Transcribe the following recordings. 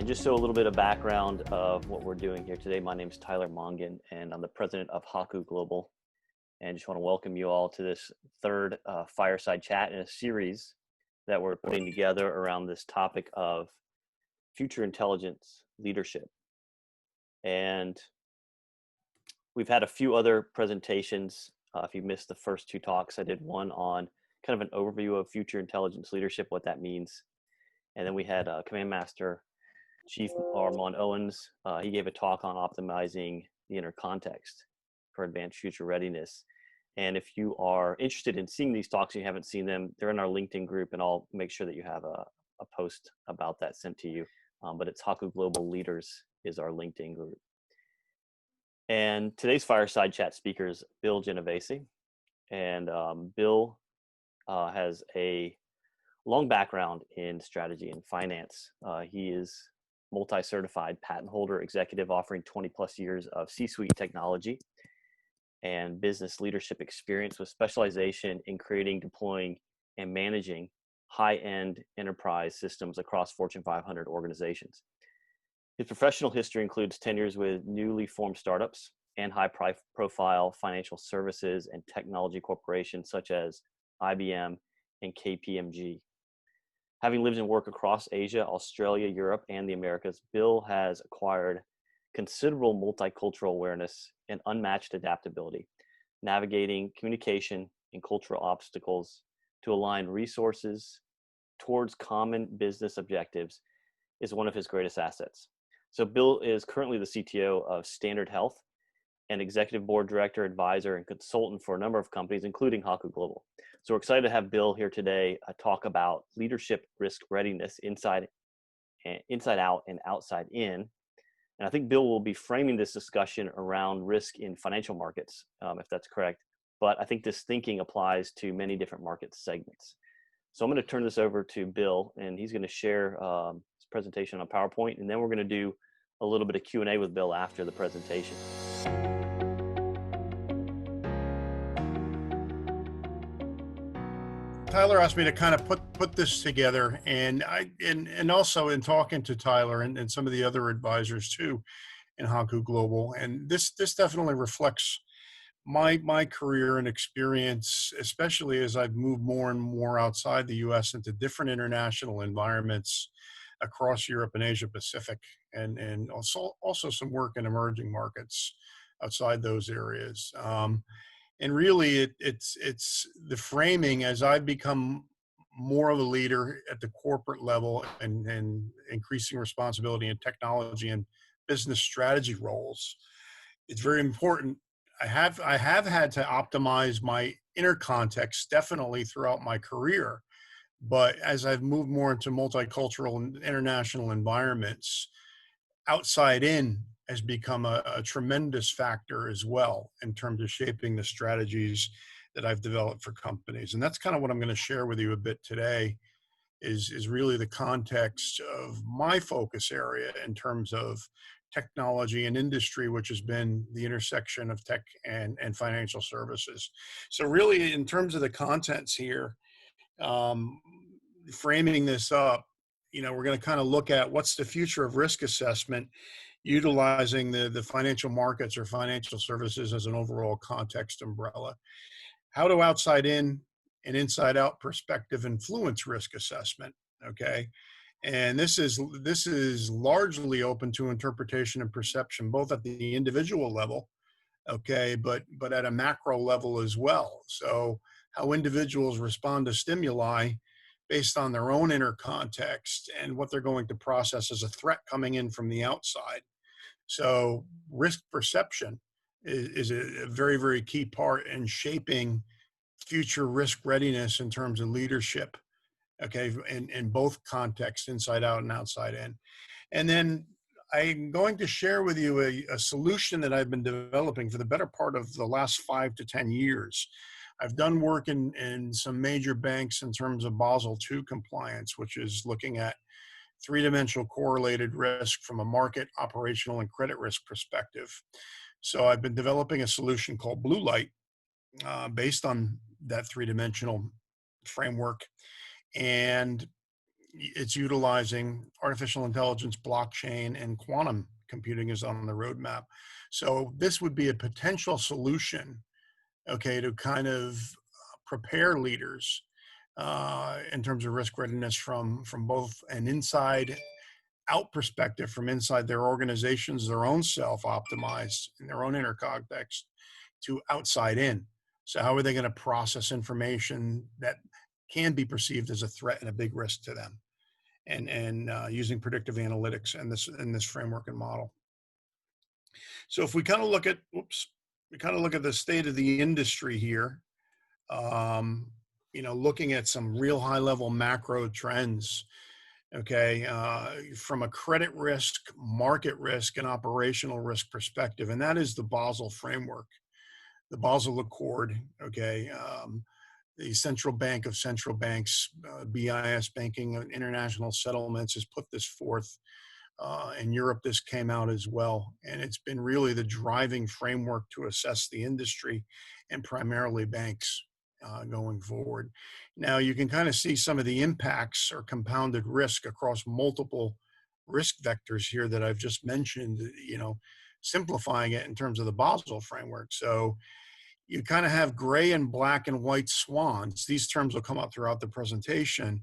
And just so a little bit of background of what we're doing here today, my name is Tyler Mongan, and I'm the president of Haku Global. And just want to welcome you all to this third Fireside chat in a series that we're putting together around this topic of future intelligence leadership. And we've had a few other presentations. If you missed the first two talks, I did one on kind of an overview of future intelligence leadership, what that means. And then we had Command Master Chief Armand Owens. He gave a talk on optimizing the inner context for advanced future readiness. And if you are interested in seeing these talks and you haven't seen them, they're in our LinkedIn group, and I'll make sure that you have a post about that sent to you. But it's Haku Global Leaders is our LinkedIn group. And today's Fireside Chat speaker is Bill Genovese. And Bill has a long background in strategy and finance. He is multi-certified patent holder executive offering 20 plus years of C-suite technology and business leadership experience with specialization in creating, deploying, and managing high-end enterprise systems across Fortune 500 organizations. His professional history includes tenures with newly formed startups and high-profile financial services and technology corporations such as IBM and KPMG. Having lived and worked across Asia, Australia, Europe, and the Americas, Bill has acquired considerable multicultural awareness and unmatched adaptability, navigating communication and cultural obstacles to align resources towards common business objectives is one of his greatest assets. So Bill is currently the CTO of Standard Health, and executive board director, advisor, and consultant for a number of companies, including Haku Global. So we're excited to have Bill here today talk about leadership risk readiness inside out and outside in. And I think Bill will be framing this discussion around risk in financial markets, if that's correct. But I think this thinking applies to many different market segments. So I'm going to turn this over to Bill, and he's going to share his presentation on PowerPoint, and then we're going to do a little bit of Q&A with Bill after the presentation. Tyler asked me to kind of put this together, and also in talking to Tyler and some of the other advisors too in Haku Global, and this definitely reflects my career and experience, especially as I've moved more and more outside the U.S. into different international environments across Europe and Asia Pacific, and also some work in emerging markets outside those areas. And really, it's the framing as I've become more of a leader at the corporate level and increasing responsibility in technology and business strategy roles. It's very important. I have had to optimize my inner context definitely throughout my career, but as I've moved more into multicultural and international environments, outside in has become a tremendous factor as well in terms of shaping the strategies that I've developed for companies. And that's kind of what I'm going to share with you a bit today is really the context of my focus area in terms of technology and industry, which has been the intersection of tech and financial services. So really in terms of the contents here, framing this up, we're going to kind of look at what's the future of risk assessment, utilizing the financial markets or financial services as an overall context umbrella. How do outside in and inside out perspective influence risk assessment? Okay. And this is largely open to interpretation and perception, both at the individual level, okay, but at a macro level as well. So how individuals respond to stimuli based on their own inner context and what they're going to process as a threat coming in from the outside. So risk perception is a very, very key part in shaping future risk readiness in terms of leadership, okay, in both contexts, inside out and outside in. And then I'm going to share with you a solution that I've been developing for the better part of the last 5 to 10 years. I've done work in some major banks in terms of Basel II compliance, which is looking at three-dimensional correlated risk from a market, operational, and credit risk perspective. So I've been developing a solution called Blue Light based on that three-dimensional framework. And it's utilizing artificial intelligence, blockchain, and quantum computing is on the roadmap. So this would be a potential solution, okay, to kind of prepare leaders in terms of risk readiness from both an inside out perspective, from inside their organizations, their own self optimized in their own inner context, to outside in. So how are they going to process information that can be perceived as a threat and a big risk to them? And using predictive analytics and this framework and model. So if we kind of look at, we kind of look at the state of the industry here, um, looking at some real high level macro trends, okay, from a credit risk, market risk, and operational risk perspective, and that is the Basel framework, the Basel Accord, okay, the central bank of central banks, BIS, Banking and International Settlements, has put this forth. In Europe, this came out as well. And it's been really the driving framework to assess the industry and primarily banks going forward. Now, you can kind of see some of the impacts or compounded risk across multiple risk vectors here that I've just mentioned, simplifying it in terms of the Basel framework. So you kind of have gray and black and white swans. These terms will come up throughout the presentation.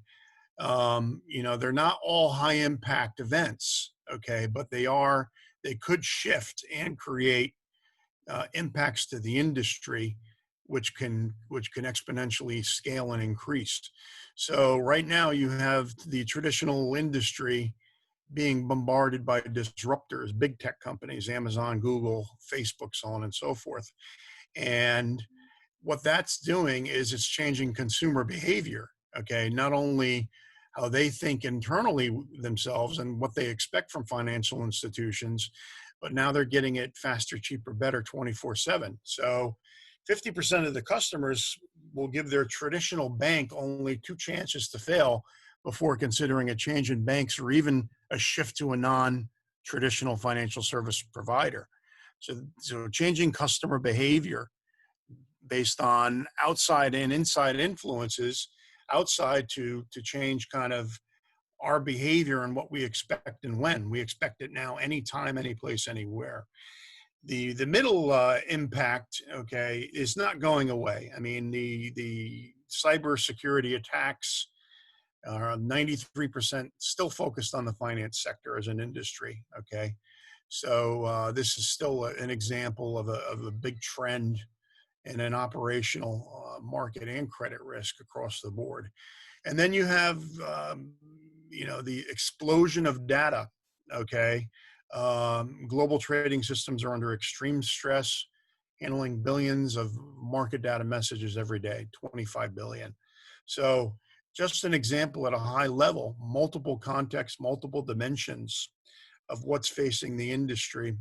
They're not all high impact events, okay, but they could shift and create impacts to the industry, which can exponentially scale and increase. So right now you have the traditional industry being bombarded by disruptors, big tech companies, Amazon, Google, Facebook, so on and so forth. And what that's doing is it's changing consumer behavior, okay? Not only how they think internally themselves and what they expect from financial institutions, but now they're getting it faster, cheaper, better 24/7. So 50% of the customers will give their traditional bank only 2 chances to fail before considering a change in banks or even a shift to a non-traditional financial service provider. So changing customer behavior based on outside and inside influences, outside to change kind of our behavior and what we expect and when. We expect it now, anytime, any place, anywhere. The middle impact, okay, is not going away. I mean, the cybersecurity attacks are 93% still focused on the finance sector as an industry, okay? So this is still an example of a big trend in an operational market and credit risk across the board. And then you have, the explosion of data, okay? Global trading systems are under extreme stress, handling billions of market data messages every day, 25 billion. So just an example at a high level, multiple contexts, multiple dimensions of what's facing the industry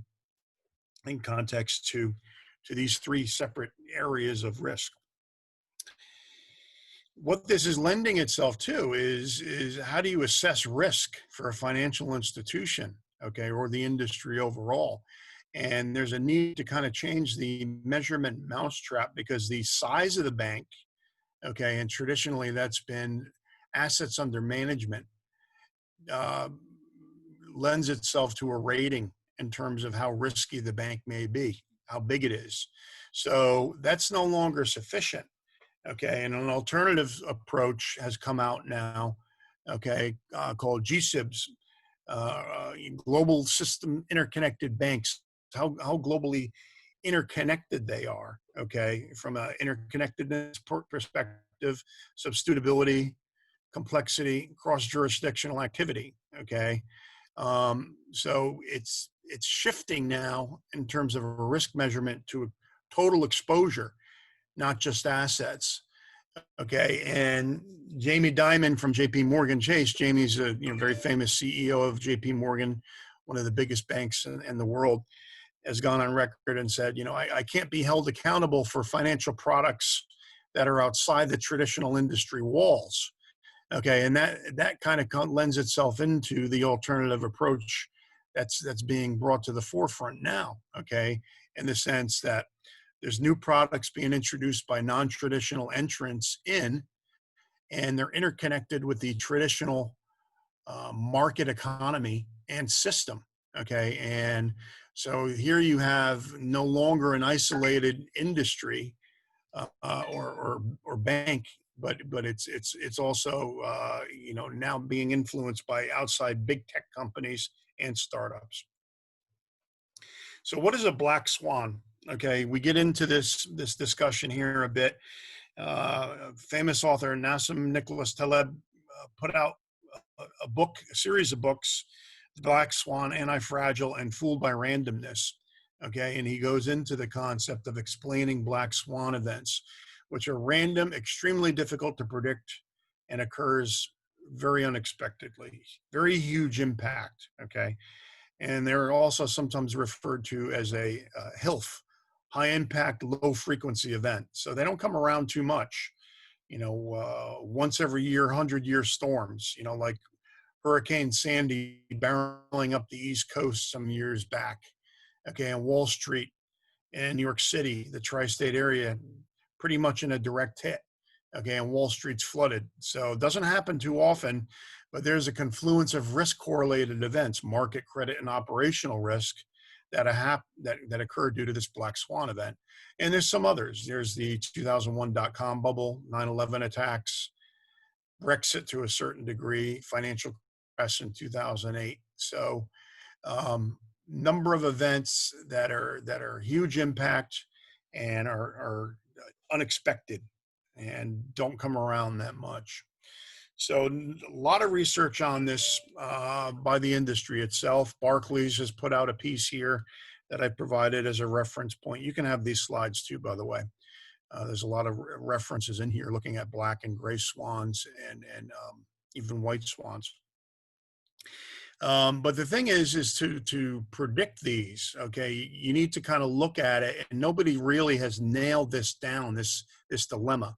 in context to these 3 separate areas of risk. What this is lending itself to is how do you assess risk for a financial institution, okay, or the industry overall? And there's a need to kind of change the measurement mousetrap, because the size of the bank, okay, and traditionally that's been assets under management, uh, lends itself to a rating in terms of how risky the bank may be, how big it is. So that's no longer sufficient. Okay, and an alternative approach has come out now, okay, called GSIBs, Global System Interconnected Banks, how globally interconnected they are, okay, from an interconnectedness perspective, substitutability, complexity, cross-jurisdictional activity, okay? So it's shifting now in terms of a risk measurement to a total exposure, not just assets. Okay, and Jamie Dimon from JP Morgan Chase. Jamie's a very famous CEO of JP Morgan, one of the biggest banks in the world, has gone on record and said, I can't be held accountable for financial products that are outside the traditional industry walls. Okay, and that kind of lends itself into the alternative approach that's being brought to the forefront now. Okay, in the sense that there's new products being introduced by non-traditional entrants in, and they're interconnected with the traditional market economy and system. Okay. And so here you have no longer an isolated industry or bank, but it's also now being influenced by outside big tech companies and startups. So what is a black swan? Okay, we get into this discussion here a bit. Famous author Nassim Nicholas Taleb put out a book, a series of books, Black Swan, Anti-Fragile, and Fooled by Randomness. Okay, and he goes into the concept of explaining black swan events, which are random, extremely difficult to predict, and occurs very unexpectedly. Very huge impact. Okay, and they're also sometimes referred to as a HILF, high impact, low frequency event. So they don't come around too much. Once every year, 100-year storms. Like Hurricane Sandy barreling up the East Coast some years back. Okay, on Wall Street in New York City, the tri-state area, pretty much in a direct hit. Okay, and Wall Street's flooded. So it doesn't happen too often, but there's a confluence of risk correlated events, market, credit, and operational risk that occurred due to this black swan event. And there's some others. There's the 2001 dot-com bubble, 9/11 attacks, Brexit to a certain degree, financial crash in 2008. So number of events that are huge impact and are unexpected and don't come around that much. So a lot of research on this by the industry itself. Barclays has put out a piece here that I provided as a reference point. You can have these slides too, by the way. There's a lot of references in here looking at black and gray swans and even white swans. But the thing is to predict these. Okay, you need to kind of look at it, and nobody really has nailed this down. This dilemma.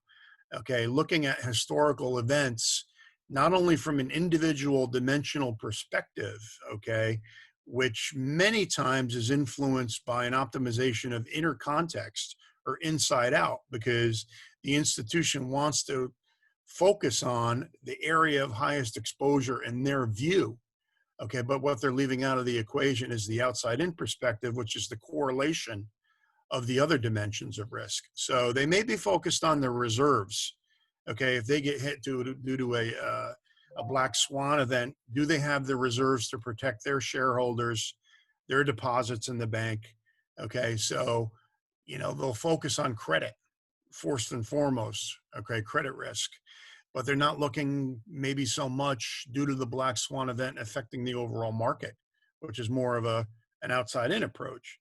Okay, looking at historical events, not only from an individual dimensional perspective. Okay, which many times is influenced by an optimization of inner context or inside out, because the institution wants to focus on the area of highest exposure in their view. Okay, but what they're leaving out of the equation is the outside in perspective, which is the correlation of the other dimensions of risk. So they may be focused on their reserves. Okay, if they get hit due to a black swan event, do they have the reserves to protect their shareholders, their deposits in the bank? Okay, so they'll focus on credit first and foremost. Okay, credit risk. But they're not looking maybe so much due to the black swan event affecting the overall market, which is more of an outside-in approach.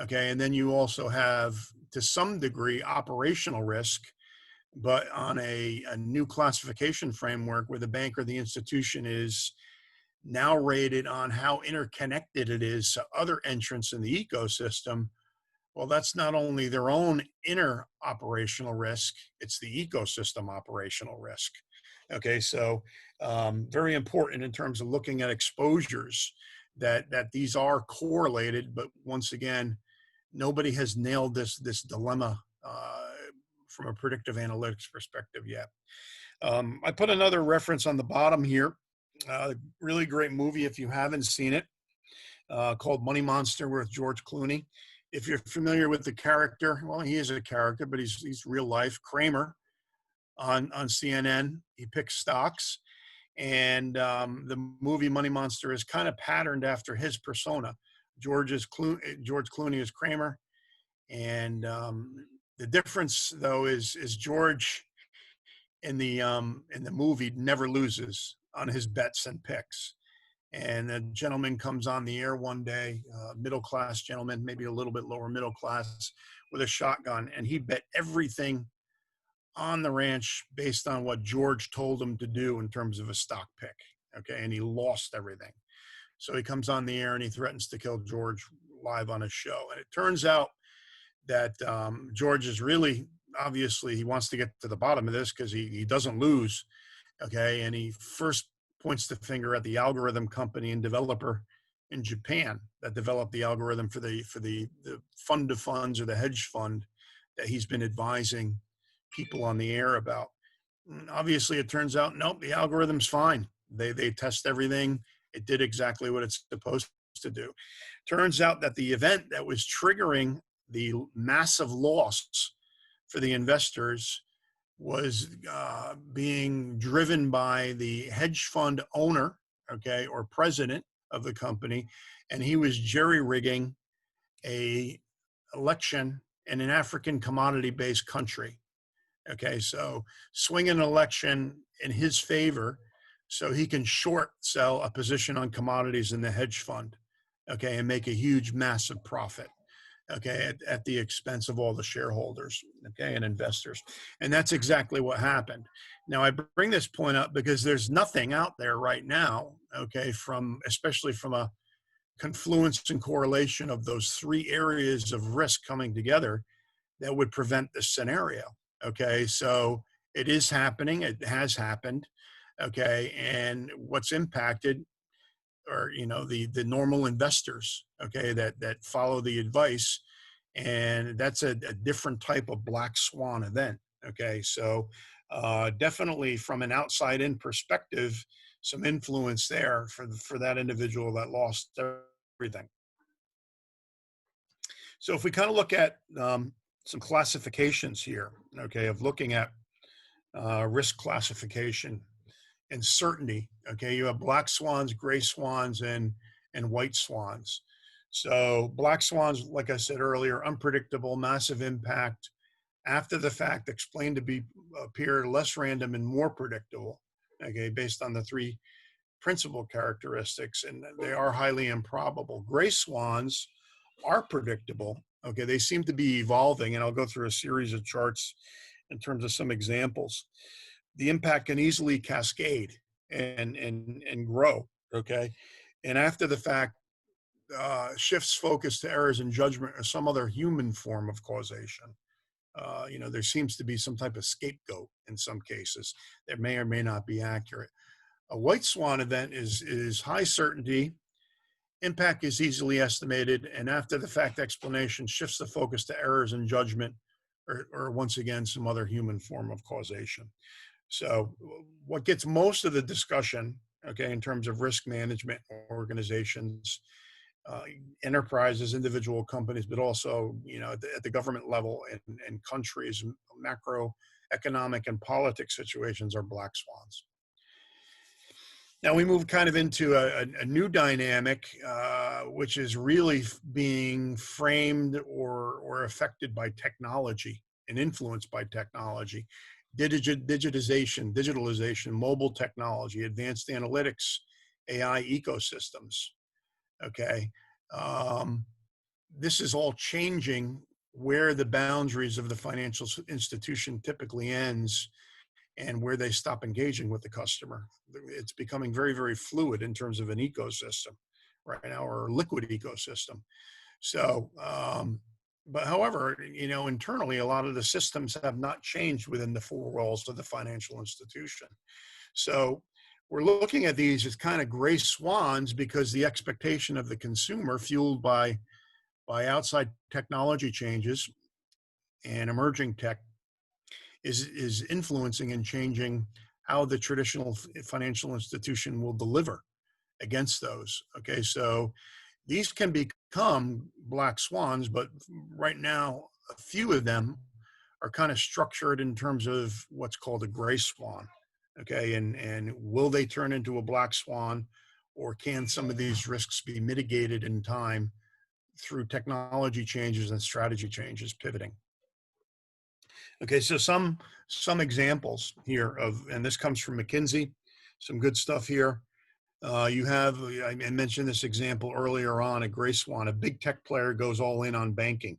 Okay, and then you also have, to some degree, operational risk, but on a new classification framework where the bank or the institution is now rated on how interconnected it is to other entrants in the ecosystem. Well, that's not only their own inner operational risk, it's the ecosystem operational risk. Okay, so very important in terms of looking at exposures that these are correlated, but once again, nobody has nailed this dilemma from a predictive analytics perspective yet. I put another reference on the bottom here, really great movie if you haven't seen it, called Money Monster with George Clooney. If you're familiar with the character, well, he is a character, but he's real life. Kramer on CNN. He picks stocks, and the movie Money Monster is kind of patterned after his persona. George Clooney is Kramer, and the difference though is George in the movie never loses on his bets and picks. And a gentleman comes on the air one day, middle-class gentleman, maybe a little bit lower middle class, with a shotgun, and he bet everything on the ranch based on what George told him to do in terms of a stock pick. Okay, and he lost everything. So he comes on the air and he threatens to kill George live on his show. And it turns out that George is really, obviously, he wants to get to the bottom of this because he doesn't lose. Okay, and he first points the finger at the algorithm company and developer in Japan that developed the algorithm for the fund of funds or the hedge fund that he's been advising people on the air about. And obviously, it turns out, nope, the algorithm's fine. They test everything. It did exactly what it's supposed to do. Turns out that the event that was triggering the massive loss for the investors was being driven by the hedge fund owner, okay, or president of the company, and he was jerry rigging a election in an African commodity-based country. Okay, so swing an election in his favor so he can short sell a position on commodities in the hedge fund, okay, and make a huge, massive profit, okay, at the expense of all the shareholders, okay, and investors. And that's exactly what happened. Now, I bring this point up because there's nothing out there right now, okay, especially from a confluence and correlation of those three areas of risk coming together that would prevent this scenario. Okay, so it is happening. It has happened. Okay, and what's impacted are the normal investors. Okay, that follow the advice, and that's a different type of black swan event. Okay, so definitely from an outside in perspective, some influence there for that individual that lost everything. So if we kind of look at some classifications here, okay, of looking at risk classification and certainty. Okay, you have black swans, gray swans, and white swans. So black swans, like I said earlier, unpredictable, massive impact. After the fact, explained to appear less random and more predictable. Okay, based on the three principal characteristics, and they are highly improbable. Gray swans are predictable. Okay, they seem to be evolving, and I'll go through a series of charts in terms of some examples. The impact can easily cascade and grow. Okay, and after the fact, shifts focus to errors in judgment or some other human form of causation. There seems to be some type of scapegoat in some cases that may or may not be accurate. A white swan event is high certainty, impact is easily estimated, and after the fact explanation shifts the focus to errors in judgment or once again, some other human form of causation. So what gets most of the discussion, okay, in terms of risk management organizations, enterprises, individual companies, but also, at the government level and countries, macroeconomic and politics situations are black swans. Now we move kind of into a new dynamic, which is really being framed or affected by technology and influenced by technology. Digitalization, mobile technology, advanced analytics, AI ecosystems. Okay. This is all changing where the boundaries of the financial institution typically ends and where they stop engaging with the customer. It's becoming very, very fluid in terms of an ecosystem right now, or a liquid ecosystem. So, but however, internally, a lot of the systems have not changed within the four walls of the financial institution. So we're looking at these as kind of gray swans because the expectation of the consumer, fueled by outside technology changes and emerging tech, is influencing and changing how the traditional financial institution will deliver against those. Okay, so these can become black swans, but right now, a few of them are kind of structured in terms of what's called a gray swan. Okay, and will they turn into a black swan, or can some of these risks be mitigated in time through technology changes and strategy changes, pivoting? Okay, so some examples here and this comes from McKinsey, some good stuff here. You have, I mentioned this example earlier on, a gray swan, a big tech player goes all in on banking.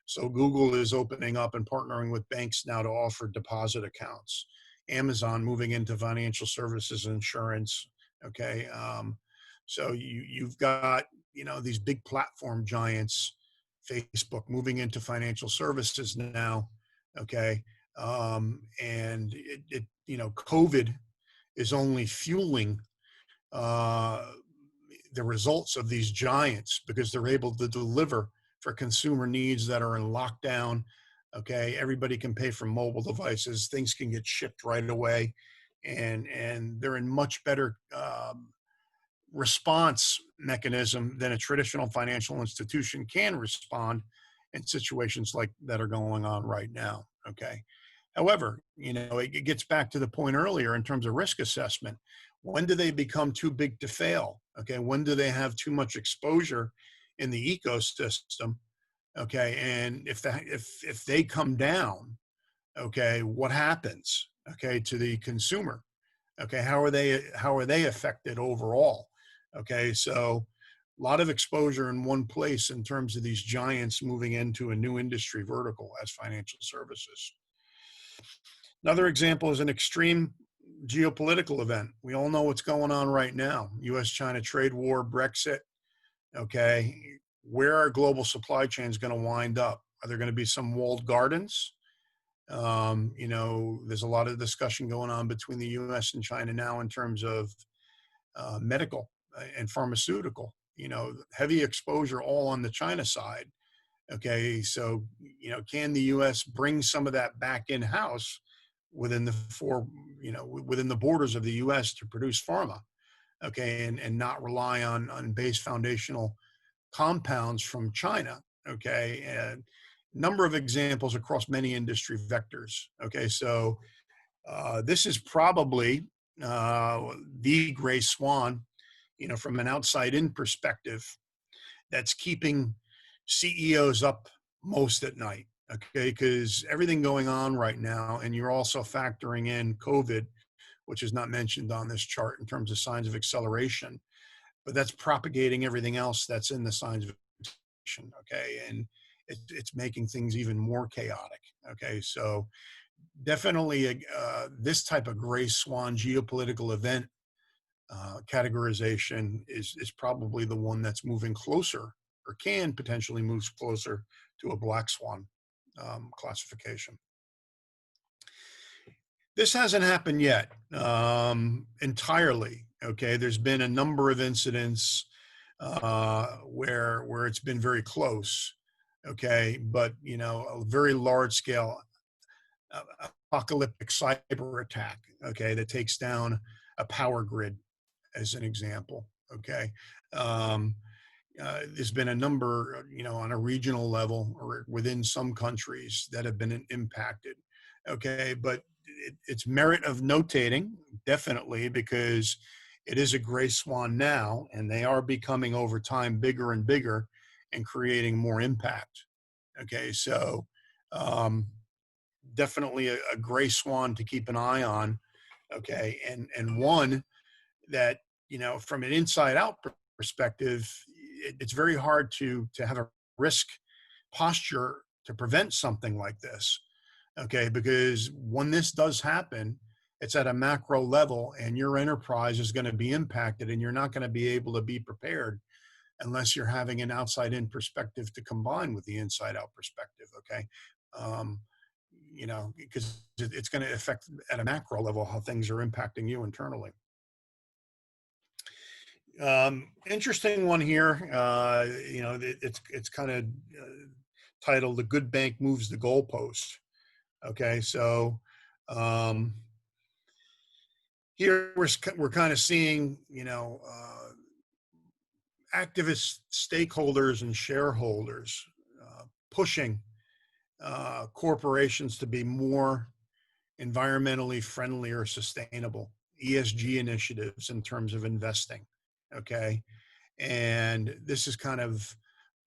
So Google is opening up and partnering with banks now to offer deposit accounts. Amazon moving into financial services, insurance. Okay, so you've got these big platform giants, Facebook moving into financial services now. Okay, and COVID is only fueling the results of these giants because they're able to deliver for consumer needs that are in lockdown. Okay, everybody can pay from mobile devices. Things can get shipped right away. and they're in much better response mechanism than a traditional financial institution can respond in situations like that are going on right now. Okay. However, it gets back to the point earlier in terms of risk assessment. When do they become too big to fail? Okay. When do they have too much exposure in the ecosystem? Okay. And if they come down, okay, what happens? Okay, to the consumer. Okay, how are they affected overall? Okay, so a lot of exposure in one place in terms of these giants moving into a new industry vertical as financial services. Another example is an extreme geopolitical event. We all know what's going on right now. US-China trade war, Brexit. Okay, where are global supply chains going to wind up? Are there going to be some walled gardens? There's a lot of discussion going on between the US and China now in terms of medical and pharmaceutical, heavy exposure all on the China side. Okay, so, can the US bring some of that back in house within within the borders of the US to produce pharma? Okay, and not rely on base foundational compounds from China. Okay, and number of examples across many industry vectors. Okay, so this is probably the gray swan, from an outside in perspective, that's keeping CEOs up most at night. Okay, because everything going on right now, and you're also factoring in COVID, which is not mentioned on this chart in terms of signs of acceleration, but that's propagating everything else that's in the signs of acceleration. Okay, and it's making things even more chaotic. Okay, so definitely this type of gray swan geopolitical event categorization is probably the one that's moving closer, or can potentially move closer to a black swan classification. This hasn't happened yet entirely. Okay, there's been a number of incidents where it's been very close. Okay, but a very large scale apocalyptic cyber attack. Okay, that takes down a power grid, as an example. Okay, there's been a number, on a regional level or within some countries that have been impacted. Okay, but it's merit of notating, definitely, because it is a gray swan now, and they are becoming over time bigger and bigger and creating more impact. Okay, so definitely a gray swan to keep an eye on. Okay, and one that, from an inside out perspective, it's very hard to have a risk posture to prevent something like this. Okay, because when this does happen, it's at a macro level, and your enterprise is going to be impacted, and you're not going to be able to be prepared unless you're having an outside in perspective to combine with the inside out perspective. Okay, because it's going to affect at a macro level how things are impacting you internally. Interesting one here. It's kind of titled "The Good Bank Moves the Goalpost." Okay, so here we're kind of seeing, activist stakeholders and shareholders pushing corporations to be more environmentally friendly or sustainable, ESG initiatives in terms of investing. Okay, and this is kind of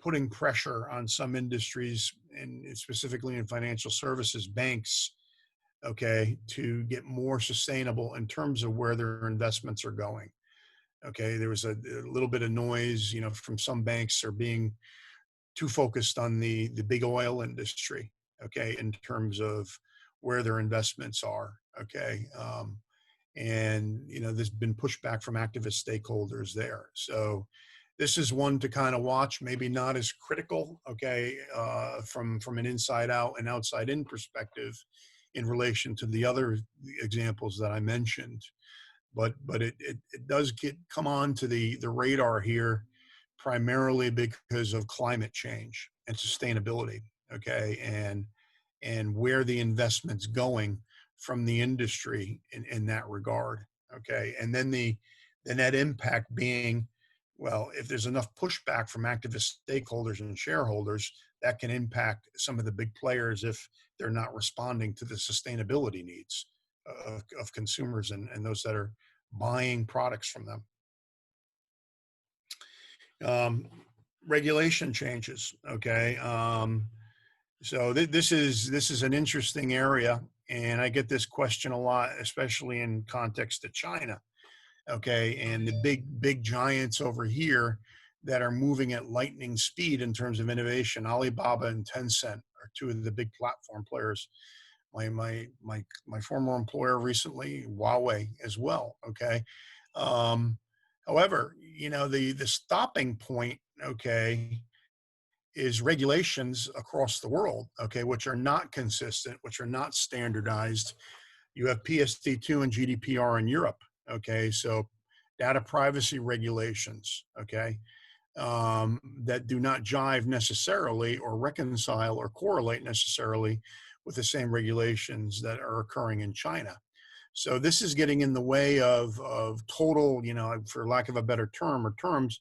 putting pressure on some industries, and specifically in financial services, banks, okay, to get more sustainable in terms of where their investments are going. Okay, there was a little bit of noise, from some banks are being too focused on the big oil industry, okay, in terms of where their investments are. Okay, and there's been pushback from activist stakeholders there. So this is one to kind of watch, maybe not as critical, okay, from an inside out and outside in perspective in relation to the other examples that I mentioned. But it does come on to the radar here, primarily because of climate change and sustainability. Okay, and where the investment's going from the industry in that regard. Okay. And then the net impact being, well, if there's enough pushback from activist stakeholders and shareholders, that can impact some of the big players if they're not responding to the sustainability needs of consumers and those that are buying products from them. Regulation changes. Okay. So this is an interesting area, and I get this question a lot, especially in context of China. Okay, and the big giants over here that are moving at lightning speed in terms of innovation. Alibaba and Tencent are two of the big platform players. My former employer recently, Huawei as well. Okay, however, the stopping point, okay, is regulations across the world, okay, which are not consistent, which are not standardized. You have PSD2 and GDPR in Europe, okay, so data privacy regulations, okay, that do not jive necessarily or reconcile or correlate necessarily with the same regulations that are occurring in China. So this is getting in the way of total, for lack of a better term or terms,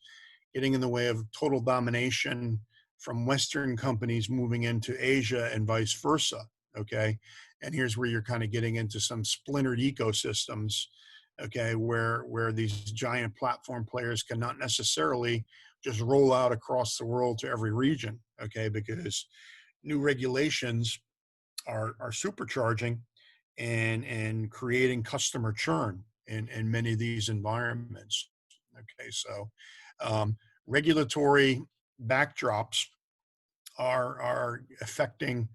getting in the way of total domination from Western companies moving into Asia and vice versa. Okay. And here's where you're kind of getting into some splintered ecosystems, okay, where these giant platform players cannot necessarily just roll out across the world to every region, okay, because new regulations are supercharging and creating customer churn in many of these environments. Okay, so regulatory backdrops are affecting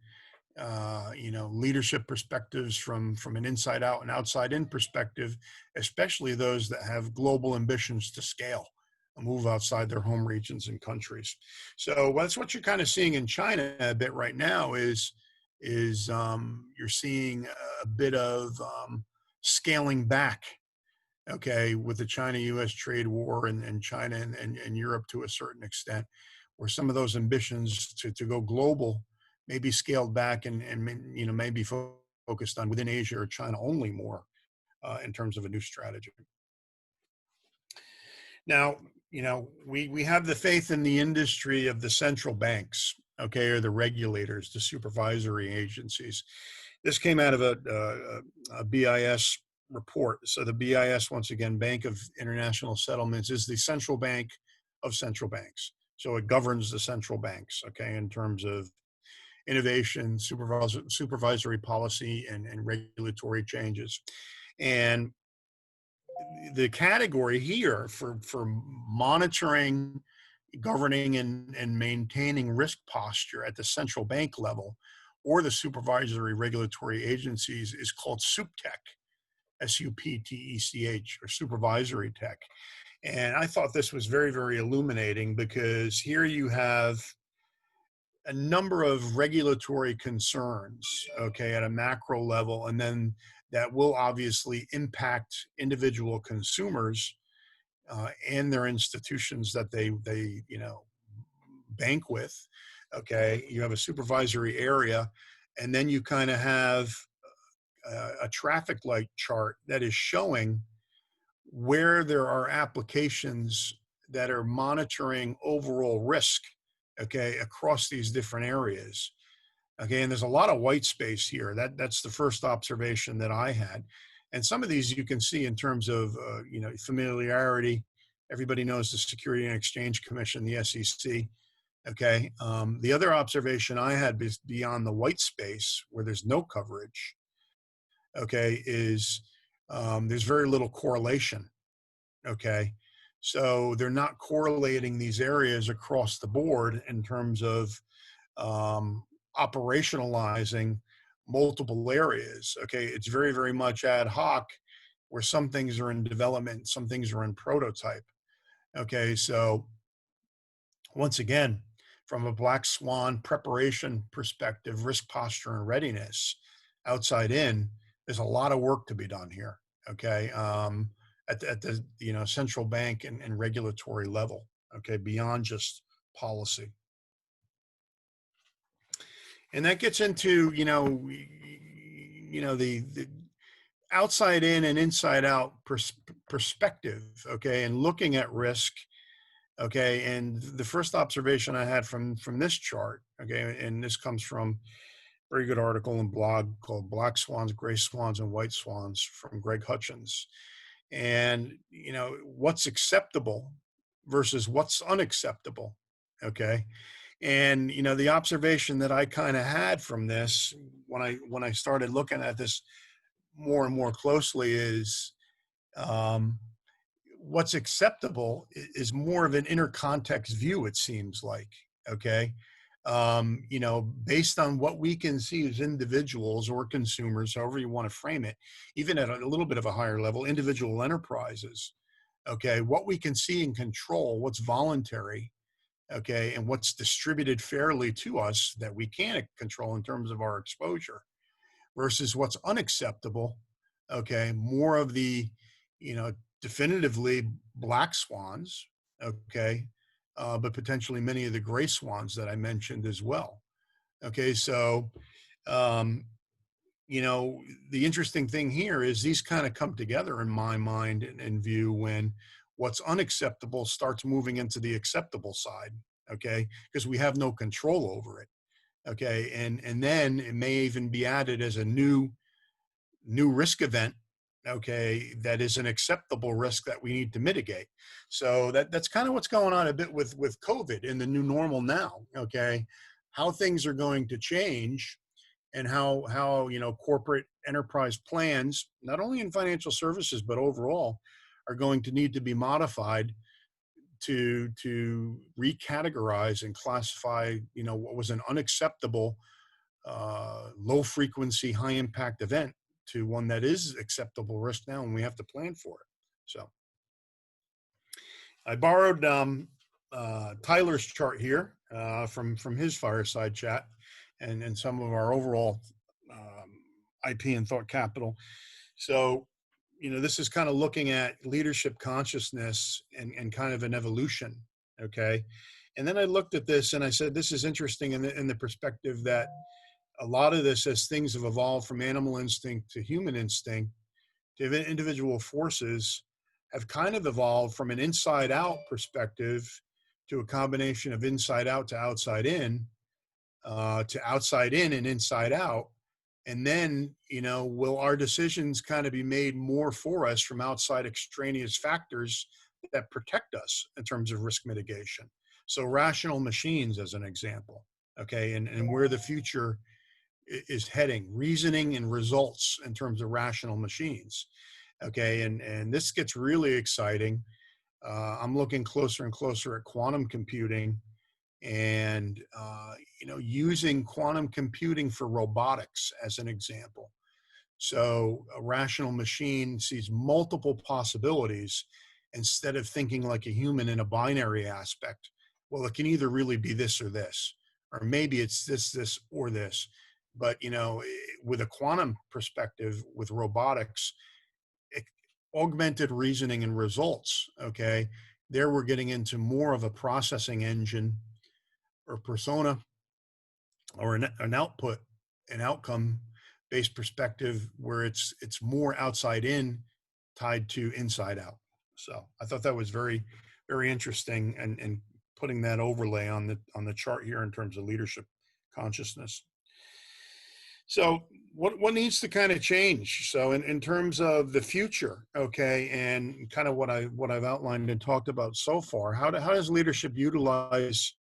leadership perspectives from an inside out and outside in perspective, especially those that have global ambitions to scale and move outside their home regions and countries. So that's what you're kind of seeing in China a bit right now is you're seeing a bit of scaling back, okay, with the China-U.S. trade war and China and Europe to a certain extent, where some of those ambitions to go global may be scaled back and may be focused on within Asia or China only more in terms of a new strategy. Now, we have the faith in the industry of the central banks, okay, or the regulators, the supervisory agencies. This came out of a BIS report. So the BIS, once again, Bank of International Settlements, is the central bank of central banks. So it governs the central banks, okay, in terms of innovation, supervisory policy, and regulatory changes. And the category here for monitoring, governing, and maintaining risk posture at the central bank level or the supervisory regulatory agencies is called SupTech, SUPTECH, or supervisory tech. And I thought this was very, very illuminating because here you have a number of regulatory concerns, okay, at a macro level, and then that will obviously impact individual consumers and their institutions that they bank with. Okay, you have a supervisory area, and then you kind of have a traffic light chart that is showing where there are applications that are monitoring overall risk, okay, across these different areas. Okay, and there's a lot of white space here. That's the first observation that I had. And some of these you can see in terms of familiarity. Everybody knows the Security and Exchange Commission, the SEC. Okay, the other observation I had is beyond the white space where there's no coverage. Okay, is there's very little correlation. Okay, so they're not correlating these areas across the board in terms of operationalizing multiple areas. Okay, it's very, very much ad hoc, where some things are in development, some things are in prototype. Okay, so once again, from a Black Swan preparation perspective, risk posture and readiness, outside in, there's a lot of work to be done here. Okay, at the central bank and regulatory level. Okay, beyond just policy. And that gets into the outside in and inside out perspective, okay, and looking at risk, okay. And the first observation I had from this chart, okay, and this comes from a very good article and blog called Black Swans, Gray Swans, and White Swans from Greg Hutchins. And what's acceptable versus what's unacceptable, okay. And the observation that I kind of had from this when I started looking at this more and more closely is, um, what's acceptable is more of an inner context view, it seems like, okay. Based on what we can see as individuals or consumers, however you want to frame it, even at a little bit of a higher level, individual enterprises, okay, what we can see and control, what's voluntary, okay, and what's distributed fairly to us that we can control in terms of our exposure versus what's unacceptable, okay, more of the, definitively black swans, okay, but potentially many of the gray swans that I mentioned as well. Okay, so, um, the interesting thing here is these kind of come together in my mind and view when what's unacceptable starts moving into the acceptable side, okay, because we have no control over it, okay, and then it may even be added as a new risk event, okay, that is an acceptable risk that we need to mitigate. So that's kind of what's going on a bit with COVID in the new normal now, okay, how things are going to change and how corporate enterprise plans, not only in financial services but overall, are going to need to be modified to recategorize and classify what was an unacceptable low frequency, high impact event to one that is acceptable risk now, and we have to plan for it. So I borrowed Tyler's chart here from his fireside chat and some of our overall IP and thought capital. So, this is kind of looking at leadership consciousness and kind of an evolution. Okay. And then I looked at this and I said, this is interesting in the perspective that a lot of this, as things have evolved from animal instinct to human instinct to individual forces, have kind of evolved from an inside out perspective to a combination of inside out to outside in and inside out. And then, will our decisions kind of be made more for us from outside extraneous factors that protect us in terms of risk mitigation? So rational machines, as an example, okay, and where the future is heading, reasoning and results in terms of rational machines. Okay, and this gets really exciting. I'm looking closer and closer at quantum computing and using quantum computing for robotics as an example. So a rational machine sees multiple possibilities instead of thinking like a human in a binary aspect. Well, it can either really be this or this, or maybe it's this or this. But with a quantum perspective with robotics, augmented reasoning and results, okay, there we're getting into more of a processing engine or persona or an output, an outcome based perspective where it's more outside in tied to inside out. So I thought that was very, very interesting and putting that overlay on the chart here in terms of leadership consciousness. So what needs to kind of change? So in terms of the future, okay, and kind of what I've outlined and talked about so far, how does leadership utilize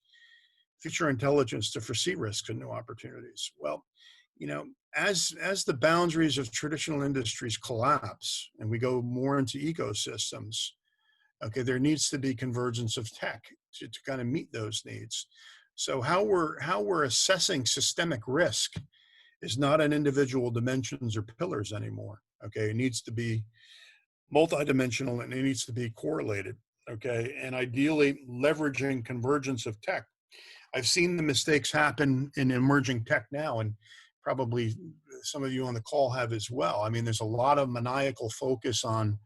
future intelligence to foresee risks and new opportunities? Well, as the boundaries of traditional industries collapse and we go more into ecosystems, okay, there needs to be convergence of tech to kind of meet those needs. So how we're assessing systemic risk is not an individual dimensions or pillars anymore. Okay, it needs to be multidimensional and it needs to be correlated. Okay, and ideally leveraging convergence of tech. I've seen the mistakes happen in emerging tech now, and probably some of you on the call have as well. I mean, there's a lot of maniacal focus on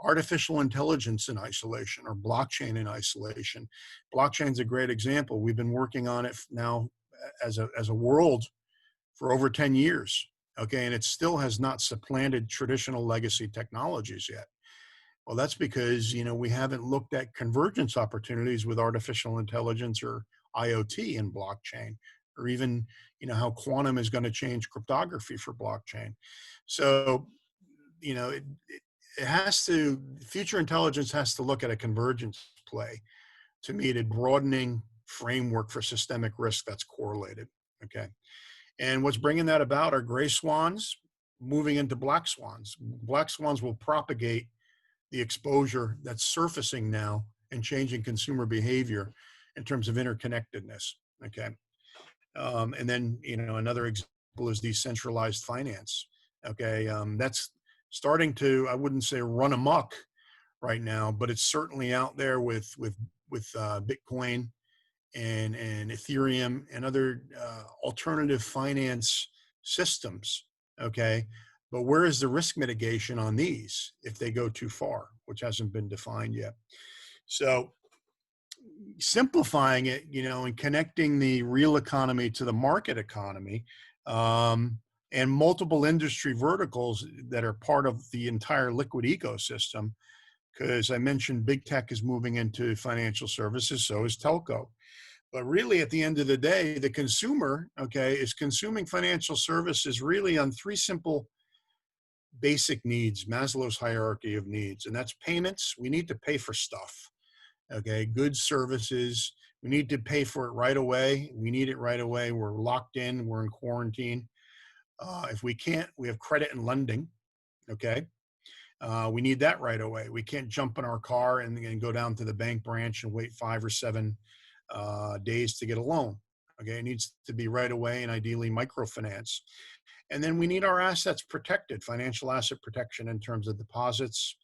artificial intelligence in isolation or blockchain in isolation. Blockchain's a great example. We've been working on it now as a world for over 10 years. Okay, and it still has not supplanted traditional legacy technologies yet. Well, that's because, we haven't looked at convergence opportunities with artificial intelligence or IoT and blockchain, or even, how quantum is going to change cryptography for blockchain. So, it has to, future intelligence has to look at a convergence play to meet a broadening framework for systemic risk that's correlated. Okay. And what's bringing that about are gray swans moving into black swans. Black swans will propagate the exposure that's surfacing now and changing consumer behavior in terms of interconnectedness. Okay. And then, another example is decentralized finance. Okay. That's starting to, I wouldn't say run amok right now, but it's certainly out there with Bitcoin and Ethereum and other alternative finance systems. Okay. But where is the risk mitigation on these if they go too far, which hasn't been defined yet? So simplifying it, and connecting the real economy to the market economy, and multiple industry verticals that are part of the entire liquid ecosystem. Because I mentioned big tech is moving into financial services, so is telco. But really, at the end of the day, the consumer, okay, is consuming financial services really on three simple basic needs, Maslow's hierarchy of needs, and that's payments. We need to pay for stuff, okay, goods, services. We need to pay for it right away. We need it right away. We're locked in. We're in quarantine. If we can't, we have credit and lending, okay. We need that right away. We can't jump in our car and go down to the bank branch and wait 5 or 7 days to get a loan. Okay, it needs to be right away and ideally microfinance. And then we need our assets protected, financial asset protection in terms of deposits,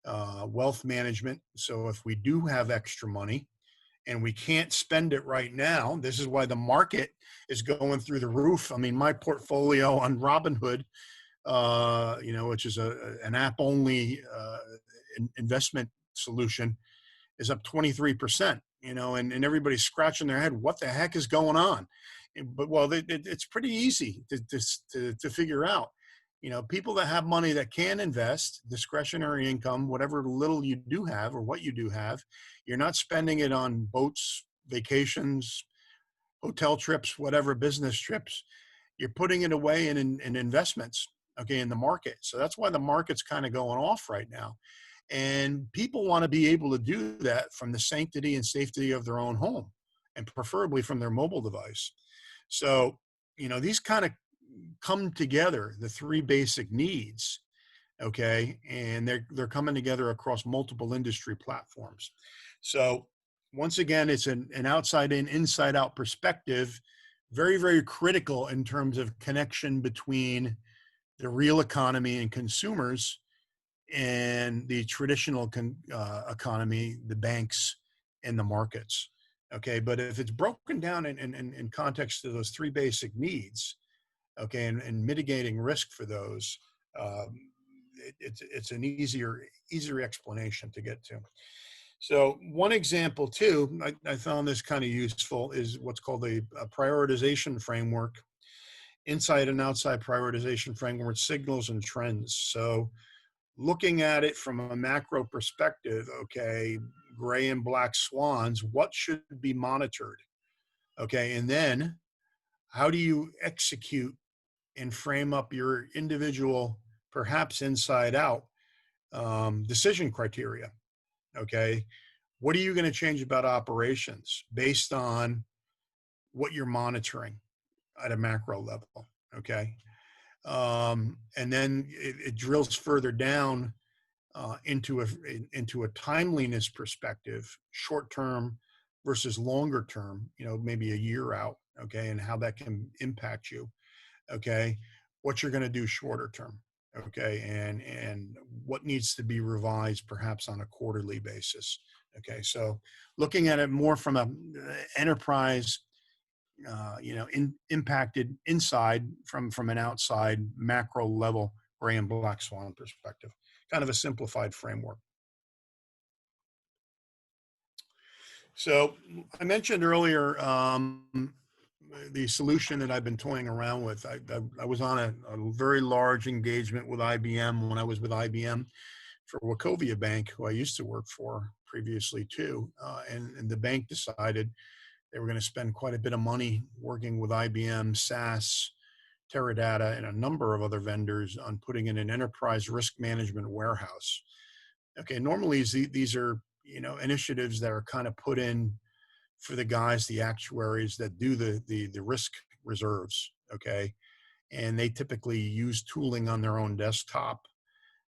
wealth management. So if we do have extra money and we can't spend it right now, this is why the market is going through the roof. I mean, my portfolio on Robinhood, which is an app-only investment solution, is up 23%. And everybody's scratching their head. What the heck is going on? But well, it's pretty easy to figure out. People that have money that can invest, discretionary income, whatever little you do have or what you do have, you're not spending it on boats, vacations, hotel trips, whatever, business trips. You're putting it away in investments, okay, in the market. So that's why the market's kind of going off right now. And people want to be able to do that from the sanctity and safety of their own home, and preferably from their mobile device. So, these kind of come together, the three basic needs, okay, and they're coming together across multiple industry platforms. So once again, it's an outside in, inside out perspective, very, very critical in terms of connection between the real economy and consumers and the traditional economy, the banks and the markets. Okay, but if it's broken down in context to those three basic needs, okay, and mitigating risk for those, it's an easier explanation to get to. So one example too, I found this kind of useful, is what's called a prioritization framework, inside and outside prioritization framework, signals and trends. So looking at it from a macro perspective, okay, gray and black swans, what should be monitored? Okay, and then how do you execute and frame up your individual, perhaps inside out, decision criteria? Okay, what are you going to change about operations based on what you're monitoring at a macro level? Okay, and then it drills further down into a timeliness perspective, short term versus longer term, maybe a year out, okay, and how that can impact you, okay, what you're going to do shorter term, okay, and what needs to be revised perhaps on a quarterly basis, okay. So looking at it more from a enterprise, impacted inside from an outside macro level gray and black swan perspective, kind of a simplified framework. So I mentioned earlier, the solution that I've been toying around with. I was on a very large engagement with IBM when I was with IBM for Wachovia Bank, who I used to work for previously too. And the bank decided they were going to spend quite a bit of money working with IBM, SAS, Teradata, and a number of other vendors on putting in an enterprise risk management warehouse. Okay, normally these are, initiatives that are kind of put in for the guys, the actuaries that do the risk reserves. Okay, and they typically use tooling on their own desktop,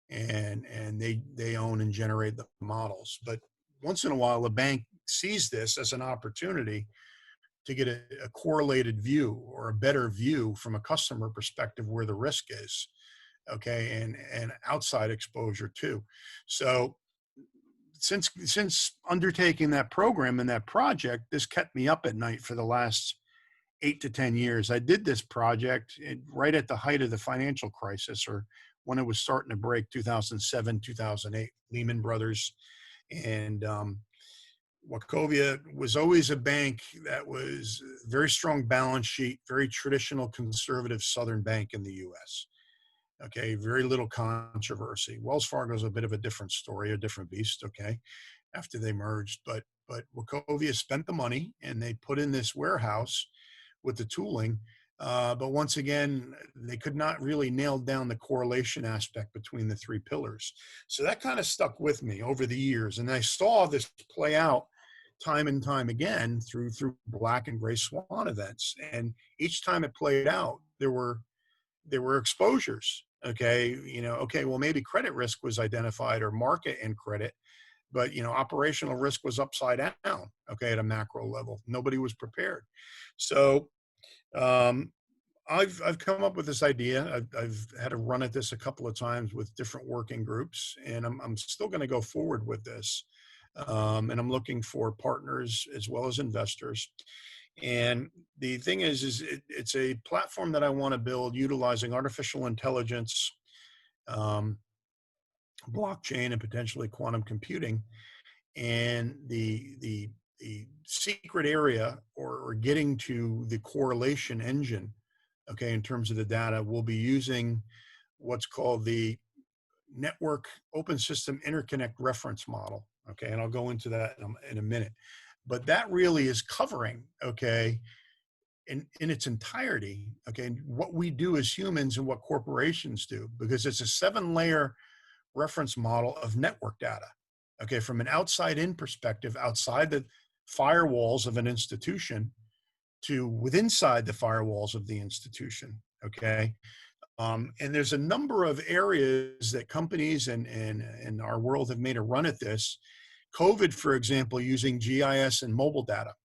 and they own and generate the models. But once in a while, a bank sees this as an opportunity to get a correlated view or a better view from a customer perspective where the risk is. Okay, and outside exposure too. So since undertaking that program and that project, this kept me up at night for the last 8 to 10 years. I did this project right at the height of the financial crisis, or when it was starting to break, 2007, 2008, Lehman Brothers. And Wachovia was always a bank that was very strong balance sheet, very traditional conservative Southern bank in the US. Okay, very little controversy. Wells Fargo is a bit of a different story, a different beast. Okay, after they merged, but Wachovia spent the money and they put in this warehouse with the tooling. But once again, they could not really nail down the correlation aspect between the three pillars. So that kind of stuck with me over the years, and I saw this play out time and time again through Black and Gray Swan events. And each time it played out, there were exposures. Okay, okay, well, maybe credit risk was identified, or market and credit, but operational risk was upside down. Okay, at a macro level, nobody was prepared. So um, I've come up with this idea. I've had to run at this a couple of times with different working groups, and I'm still going to go forward with this. And I'm looking for partners as well as investors. And the thing is it's a platform that I want to build utilizing artificial intelligence, um, blockchain, and potentially quantum computing. And the secret area, or getting to the correlation engine, okay, in terms of the data, we'll be using what's called the network open system interconnect reference model. Okay, and I'll go into that in a minute. But that really is covering, okay, in its entirety, okay, what we do as humans and what corporations do, because it's a 7-layer reference model of network data. Okay, from an outside in perspective, outside the firewalls of an institution to within inside the firewalls of the institution. Okay, and there's a number of areas that companies and our world have made a run at this. COVID, for example, using GIS and mobile data,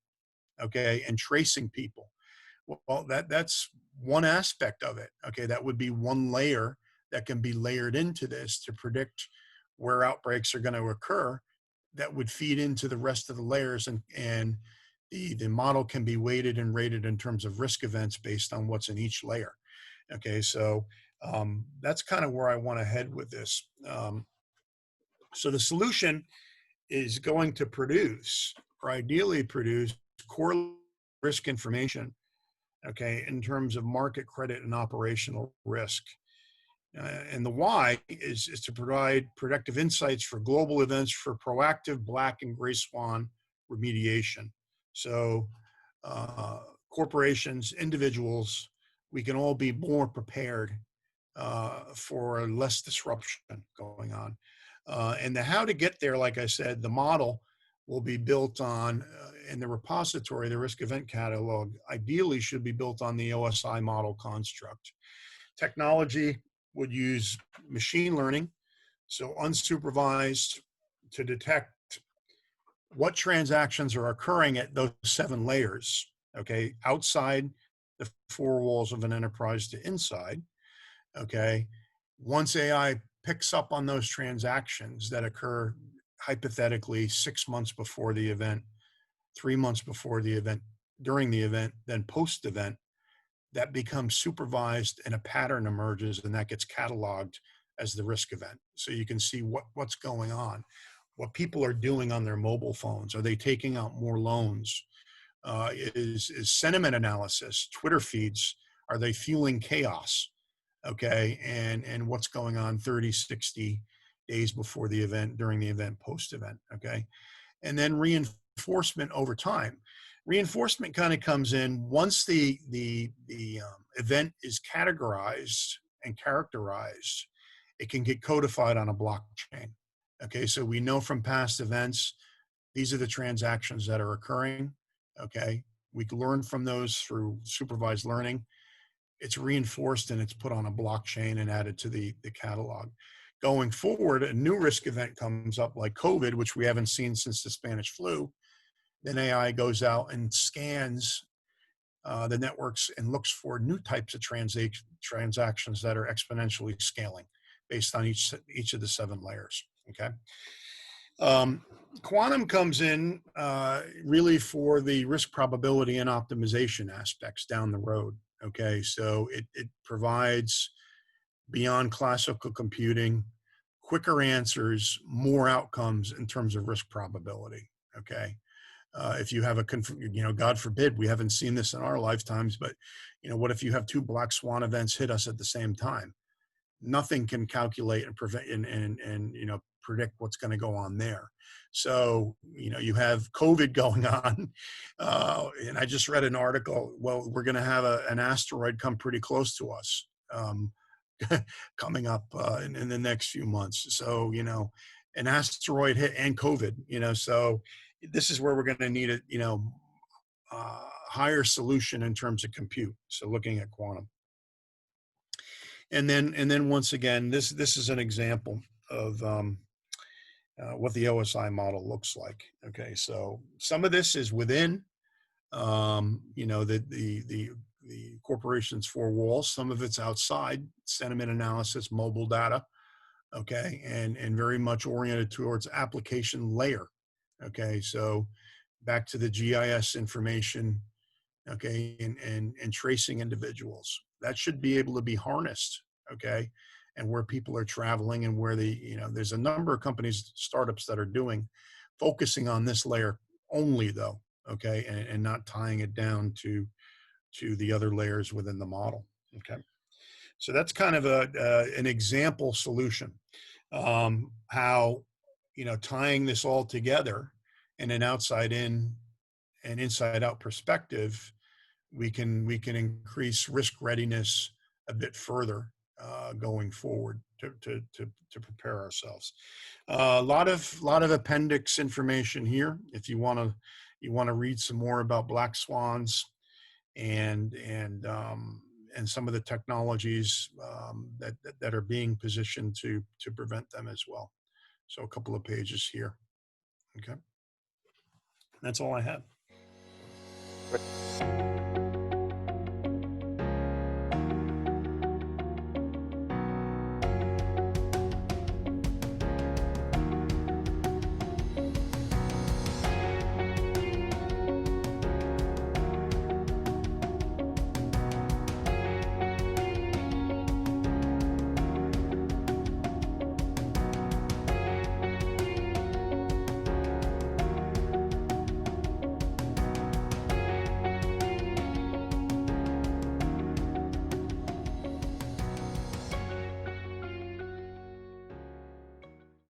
okay, and tracing people. Well, that's one aspect of it. Okay, that would be one layer that can be layered into this to predict where outbreaks are going to occur. That would feed into the rest of the layers, and the model can be weighted and rated in terms of risk events based on what's in each layer. Okay, so that's kind of where I want to head with this. So the solution is going to produce, or ideally produce, core risk information, okay, in terms of market credit and operational risk. And the why is to provide predictive insights for global events for proactive Black and Gray Swan remediation. So corporations, individuals, we can all be more prepared for less disruption going on. And the how to get there, like I said, the model will be built on, in the repository, the risk event catalog, ideally should be built on the OSI model construct. Technology would use machine learning, so unsupervised, to detect what transactions are occurring at those 7 layers, okay, outside the 4 walls of an enterprise to inside, okay. Once AI picks up on those transactions that occur hypothetically 6 months before the event, 3 months before the event, during the event, then post-event, that becomes supervised and a pattern emerges, and that gets cataloged as the risk event. So you can see what's going on, what people are doing on their mobile phones. Are they taking out more loans? is sentiment analysis, Twitter feeds. Are they feeling chaos? Okay, and what's going on 30, 60 days before the event, during the event, post event. Okay, and then reinforcement over time. Reinforcement kind of comes in once the event is categorized and characterized. It can get codified on a blockchain. Okay, so we know from past events these are the transactions that are occurring. Okay, we can learn from those through supervised learning. It's reinforced and it's put on a blockchain and added to the catalog. Going forward, a new risk event comes up like COVID, which we haven't seen since the Spanish flu. Then AI goes out and scans the networks and looks for new types of transactions that are exponentially scaling based on each of the 7 layers. Okay. Um, Quantum comes in really for the risk probability and optimization aspects down the road. Okay, so it provides beyond classical computing, quicker answers, more outcomes in terms of risk probability. Okay, if you have God forbid, we haven't seen this in our lifetimes, but what if you have 2 Black Swan events hit us at the same time? Nothing can calculate and prevent and predict what's going to go on there. So you have COVID going on, and I just read an article. Well, we're going to have an asteroid come pretty close to us coming up in the next few months. So an asteroid hit and COVID. So this is where we're going to need a higher solution in terms of compute. So looking at quantum. And then once again, this is an example of what the OSI model looks like. Okay, so some of this is within the corporation's 4 walls. Some of it's outside, sentiment analysis, mobile data. Okay, and very much oriented towards application layer. Okay, so back to the GIS information. Okay, and tracing individuals that should be able to be harnessed. Okay, and where people are traveling and where there's a number of companies, startups that are focusing on this layer only though. Okay, and not tying it down to the other layers within the model. Okay, so that's kind of an example solution. How tying this all together in an outside in and inside out perspective, we can increase risk readiness a bit further going forward to prepare ourselves. A lot of appendix information here if you want to read some more about black swans and some of the technologies that are being positioned to prevent them as well. So a couple of pages here. Okay, that's all I have.